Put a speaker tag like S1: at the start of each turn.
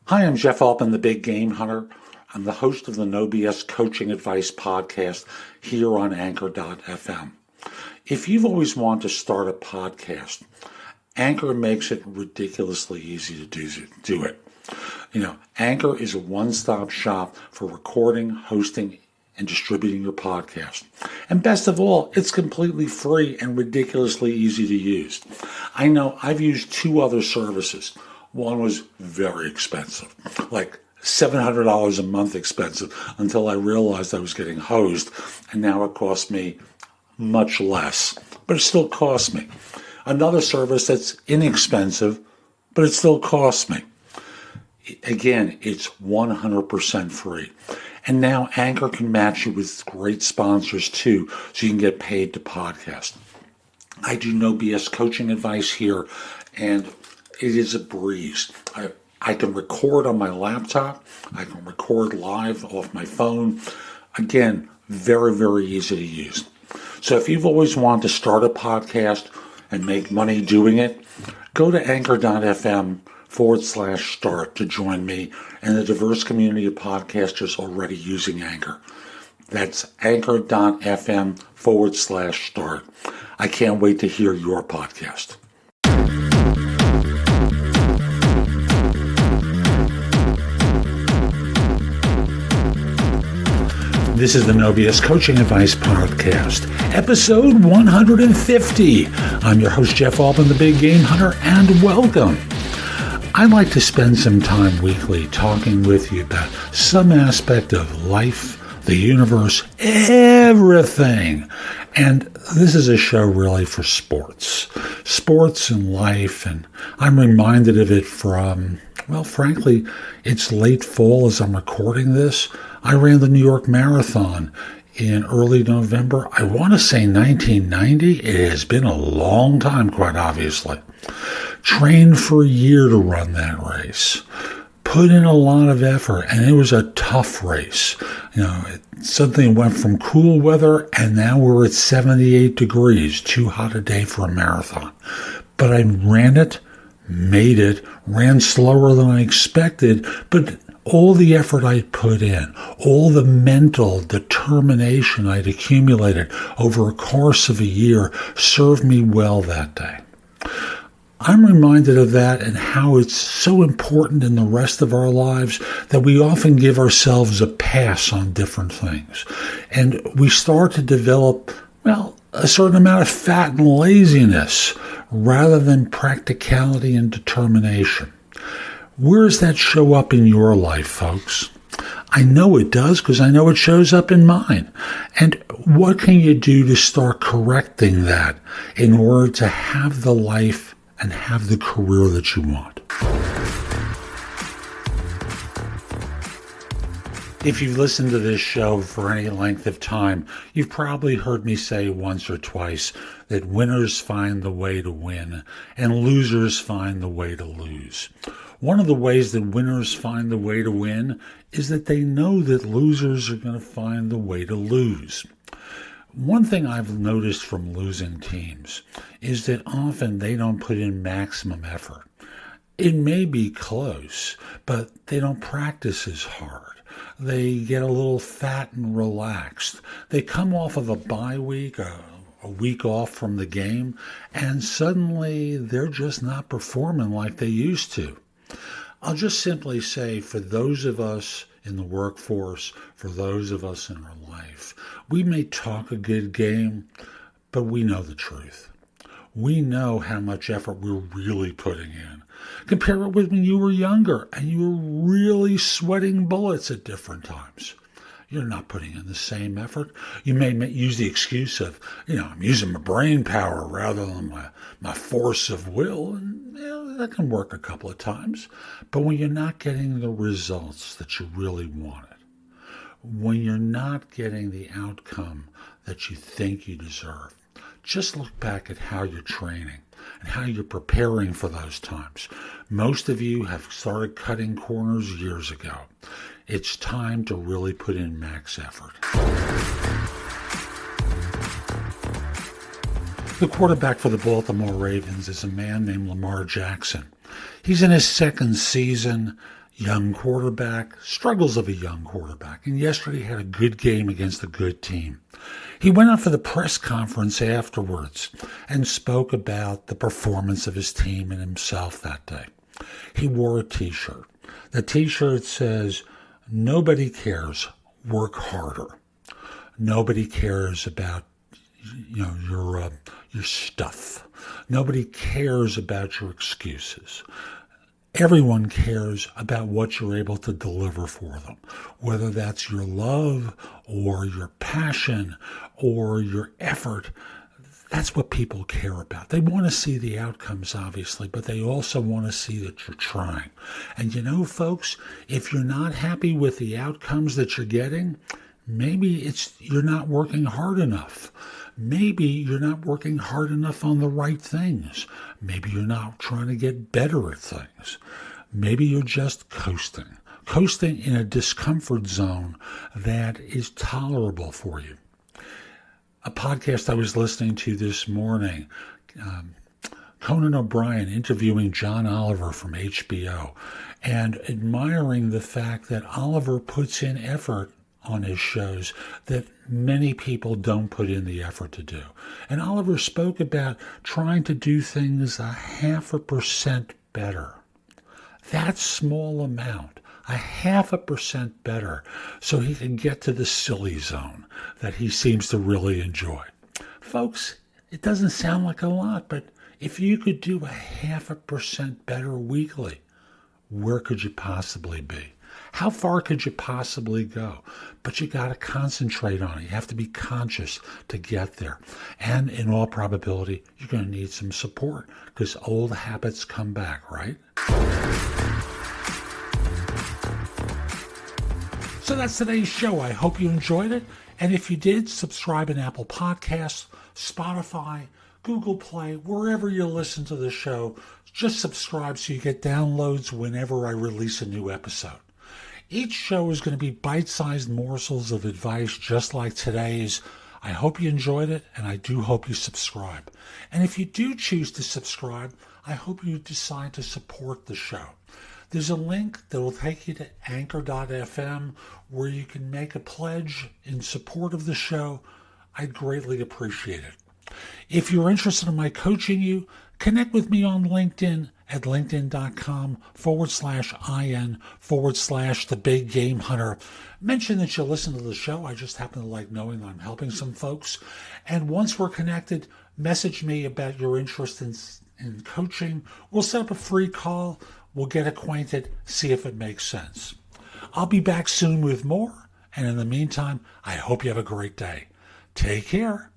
S1: Hi, I'm Jeff Altman, the Big Game Hunter. I'm the host of the No BS Coaching Advice podcast here on Anchor.fm. If you've always wanted to start a podcast, Anchor makes it ridiculously easy to do it. Anchor is a one-stop shop for recording, hosting, and distributing your podcast. And best of all, it's completely free and ridiculously easy to use. I know I've used two other services. One was very expensive, like $700 a month expensive, until I realized I was getting hosed, and now it costs me much less, but it still costs me. Another service that's inexpensive, but it still costs me. Again, it's 100% free. And now Anchor can match you with great sponsors too, so you can get paid to podcast. I do no BS coaching advice here, and it is a breeze. I can record on my laptop. I can record live off my phone. Again, very, very easy to use. So if you've always wanted to start a podcast and make money doing it, go to anchor.fm/start to join me and the diverse community of podcasters already using Anchor. That's anchor.fm/start. I can't wait to hear your podcast. This is the No BS Coaching Advice Podcast, episode 150. I'm your host, Jeff Altman, the Big Game Hunter, and welcome. I like to spend some time weekly talking with you about some aspect of life, the universe, everything. And this is a show really for sports and life. And I'm reminded of it from, well, frankly, it's late fall as I'm recording this. I ran the New York Marathon in early November. I want to say 1990. It has been a long time, quite obviously. Trained for a year to run that race. Put in a lot of effort, and it was a tough race. Something went from cool weather, and now we're at 78 degrees. Too hot a day for a marathon. But I ran it, made it, ran slower than I expected, but all the effort I put in, all the mental determination I'd accumulated over a course of a year served me well that day. I'm reminded of that and how it's so important in the rest of our lives that we often give ourselves a pass on different things. And we start to develop, a certain amount of fat and laziness rather than practicality and determination. Where does that show up in your life, folks? I know it does because I know it shows up in mine. And what can you do to start correcting that in order to have the life and have the career that you want? If you've listened to this show for any length of time, you've probably heard me say once or twice that winners find the way to win and losers find the way to lose. One of the ways that winners find the way to win is that they know that losers are going to find the way to lose. One thing I've noticed from losing teams is that often they don't put in maximum effort. It may be close, but they don't practice as hard. They get a little fat and relaxed. They come off of a bye week, a week off from the game, and suddenly they're just not performing like they used to. I'll just simply say, for those of us in the workforce, for those of us in our life, we may talk a good game, but we know the truth. We know how much effort we're really putting in. Compare it with when you were younger and you were really sweating bullets at different times. You're not putting in the same effort. You may use the excuse of, I'm using my brain power rather than my force of will. And that can work a couple of times. But when you're not getting the results that you really wanted, when you're not getting the outcome that you think you deserve, just look back at how you're training and how you're preparing for those times. Most of you have started cutting corners years ago. It's time to really put in max effort. The quarterback for the Baltimore Ravens is a man named Lamar Jackson. He's in his second season. young quarterback, struggles of a young quarterback, and yesterday had a good game against a good team. He went out for the press conference afterwards and spoke about the performance of his team and himself that day. He wore a T-shirt. The T-shirt says, "Nobody cares, work harder." Nobody cares about your stuff. Nobody cares about your excuses. Everyone cares about what you're able to deliver for them, whether that's your love or your passion or your effort. That's what people care about. They want to see the outcomes, obviously, but they also want to see that you're trying. And folks, if you're not happy with the outcomes that you're getting, maybe you're not working hard enough. Maybe you're not working hard enough on the right things. Maybe you're not trying to get better at things. Maybe you're just coasting in a discomfort zone that is tolerable for you. A podcast I was listening to this morning, Conan O'Brien interviewing John Oliver from HBO and admiring the fact that Oliver puts in effort on his shows that many people don't put in the effort to do. And Oliver spoke about trying to do things 0.5% better. That small amount, 0.5% better, so he can get to the silly zone that he seems to really enjoy. Folks, it doesn't sound like a lot, but if you could do 0.5% better weekly, where could you possibly be? How far could you possibly go? But you got to concentrate on it. You have to be conscious to get there. And in all probability, you're going to need some support because old habits come back, right? So that's today's show. I hope you enjoyed it. And if you did, subscribe in Apple Podcasts, Spotify, Google Play, wherever you listen to the show. Just subscribe so you get downloads whenever I release a new episode. Each show is going to be bite-sized morsels of advice just like today's. I hope you enjoyed it, and I do hope you subscribe. And if you do choose to subscribe, I hope you decide to support the show. There's a link that will take you to anchor.fm where you can make a pledge in support of the show. I'd greatly appreciate it. If you're interested in my coaching you, connect with me on LinkedIn at linkedin.com/IN/The Big Game Hunter. Mention that you listen to the show. I just happen to like knowing I'm helping some folks. And once we're connected, message me about your interest in coaching. We'll set up a free call. We'll get acquainted, see if it makes sense. I'll be back soon with more. And in the meantime, I hope you have a great day. Take care.